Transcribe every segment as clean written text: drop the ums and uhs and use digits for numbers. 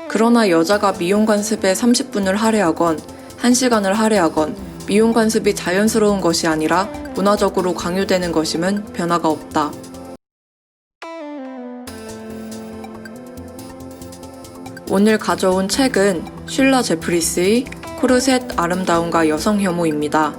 그러나 여자가 미용 관습에 30분을 할애하건 1시간을 할애하건 미용 관습이 자연스러운 것이 아니라 문화적으로 강요되는 것임은 변화가 없다. 오늘 가져온 책은 슐러 제프리스의 코르셋 아름다움과 여성 혐오입니다.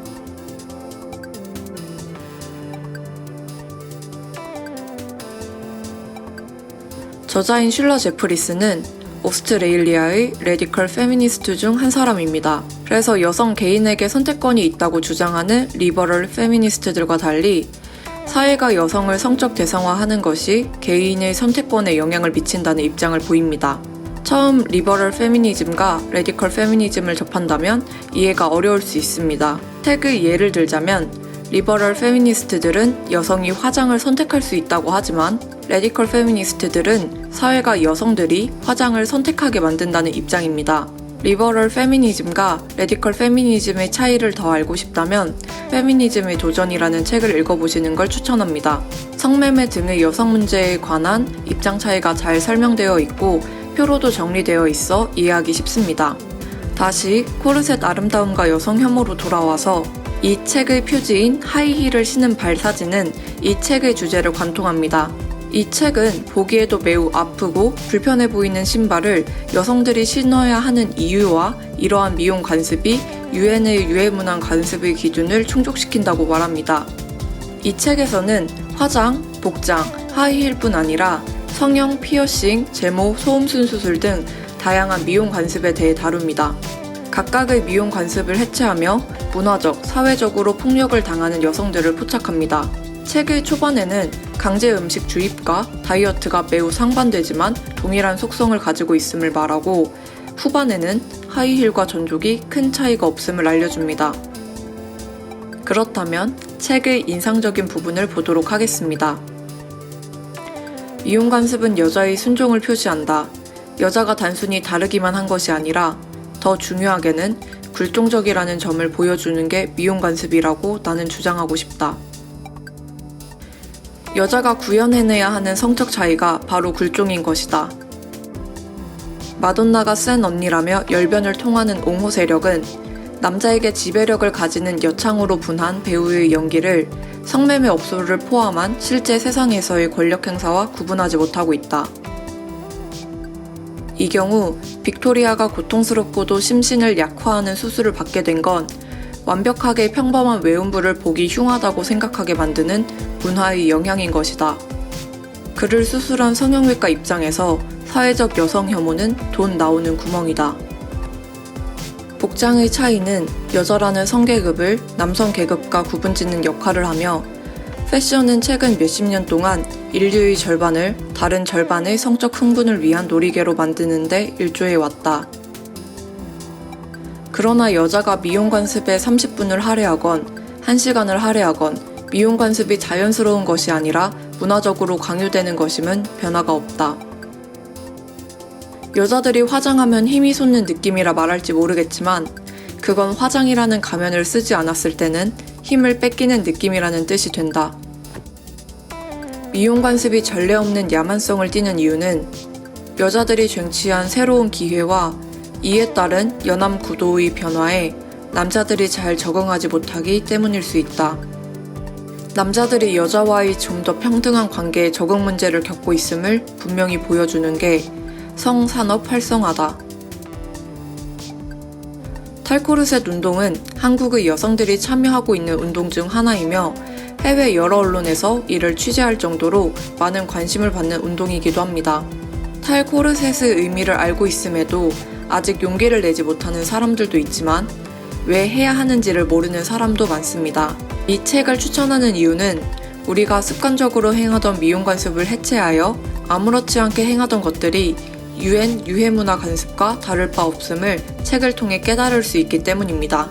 저자인 슐러 제프리스는 오스트레일리아의 레디컬 페미니스트 중 한 사람입니다. 그래서 여성 개인에게 선택권이 있다고 주장하는 리버럴 페미니스트들과 달리 사회가 여성을 성적 대상화하는 것이 개인의 선택권에 영향을 미친다는 입장을 보입니다. 처음 리버럴 페미니즘과 레디컬 페미니즘을 접한다면 이해가 어려울 수 있습니다. 책의 예를 들자면 리버럴 페미니스트들은 여성이 화장을 선택할 수 있다고 하지만 레디컬 페미니스트들은 사회가 여성들이 화장을 선택하게 만든다는 입장입니다. 리버럴 페미니즘과 레디컬 페미니즘의 차이를 더 알고 싶다면 페미니즘의 도전이라는 책을 읽어보시는 걸 추천합니다. 성매매 등의 여성 문제에 관한 입장 차이가 잘 설명되어 있고 표로도 정리되어 있어 이해하기 쉽습니다. 다시 코르셋 아름다움과 여성 혐오로 돌아와서 이 책의 표지인 하이힐을 신은 발 사진은 이 책의 주제를 관통합니다. 이 책은 보기에도 매우 아프고 불편해 보이는 신발을 여성들이 신어야 하는 이유와 이러한 미용 관습이 유엔의 유해문항 관습의 기준을 충족시킨다고 말합니다. 이 책에서는 화장, 복장, 하이힐뿐 아니라 성형, 피어싱, 제모, 소음순 수술 등 다양한 미용 관습에 대해 다룹니다. 각각의 미용 관습을 해체하며 문화적, 사회적으로 폭력을 당하는 여성들을 포착합니다. 책의 초반에는 강제 음식 주입과 다이어트가 매우 상반되지만 동일한 속성을 가지고 있음을 말하고 후반에는 하이힐과 전족이 큰 차이가 없음을 알려줍니다. 그렇다면 책의 인상적인 부분을 보도록 하겠습니다. 미용 관습은 여자의 순종을 표시한다. 여자가 단순히 다르기만 한 것이 아니라 더 중요하게는 굴종적이라는 점을 보여주는 게 미용 관습이라고 나는 주장하고 싶다. 여자가 구현해내야 하는 성적 차이가 바로 굴종인 것이다. 마돈나가 센 언니라며 열변을 통하는 옹호 세력은 남자에게 지배력을 가지는 여창으로 분한 배우의 연기를 성매매 업소를 포함한 실제 세상에서의 권력 행사와 구분하지 못하고 있다. 이 경우 빅토리아가 고통스럽고도 심신을 약화하는 수술을 받게 된 건 완벽하게 평범한 외음부를 보기 흉하다고 생각하게 만드는 문화의 영향인 것이다. 그를 수술한 성형외과 입장에서 사회적 여성 혐오는 돈 나오는 구멍이다. 복장의 차이는 여자라는 성계급을 남성 계급과 구분짓는 역할을 하며 패션은 최근 몇십 년 동안 인류의 절반을 다른 절반의 성적 흥분을 위한 놀이개로 만드는 데 일조해왔다. 그러나 여자가 미용 관습에 30분을 할애하건 1시간을 할애하건 미용 관습이 자연스러운 것이 아니라 문화적으로 강요되는 것임은 변화가 없다. 여자들이 화장하면 힘이 솟는 느낌이라 말할지 모르겠지만 그건 화장이라는 가면을 쓰지 않았을 때는 힘을 뺏기는 느낌이라는 뜻이 된다. 미용 관습이 전례 없는 야만성을 띠는 이유는 여자들이 쟁취한 새로운 기회와 이에 따른 연암 구도의 변화에 남자들이 잘 적응하지 못하기 때문일 수 있다. 남자들이 여자와의 좀 더 평등한 관계에 적응 문제를 겪고 있음을 분명히 보여주는 게 성산업 활성화다. 탈코르셋 운동은 한국의 여성들이 참여하고 있는 운동 중 하나이며 해외 여러 언론에서 이를 취재할 정도로 많은 관심을 받는 운동이기도 합니다. 탈코르셋의 의미를 알고 있음에도 아직 용기를 내지 못하는 사람들도 있지만 왜 해야 하는지를 모르는 사람도 많습니다. 이 책을 추천하는 이유는 우리가 습관적으로 행하던 미용 관습을 해체하여 아무렇지 않게 행하던 것들이 유엔 유해문화 관습과 다를 바 없음을 책을 통해 깨달을 수 있기 때문입니다.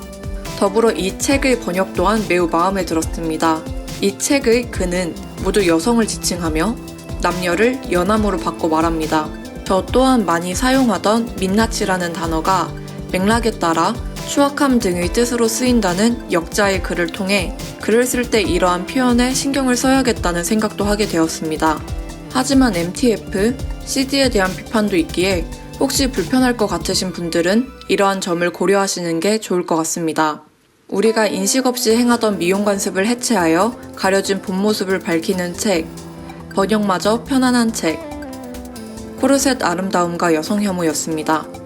더불어 이 책의 번역 또한 매우 마음에 들었습니다. 이 책의 그는 모두 여성을 지칭하며 남녀를 연함으로 바꿔 말합니다. 저 또한 많이 사용하던 민낯이라는 단어가 맥락에 따라 추악함 등의 뜻으로 쓰인다는 역자의 글을 통해 글을 쓸 때 이러한 표현에 신경을 써야겠다는 생각도 하게 되었습니다. 하지만 MTF, CD에 대한 비판도 있기에 혹시 불편할 것 같으신 분들은 이러한 점을 고려하시는 게 좋을 것 같습니다. 우리가 인식 없이 행하던 미용 관습을 해체하여 가려진 본 모습을 밝히는 책, 번역마저 편안한 책, 코르셋 아름다움과 여성 혐오였습니다.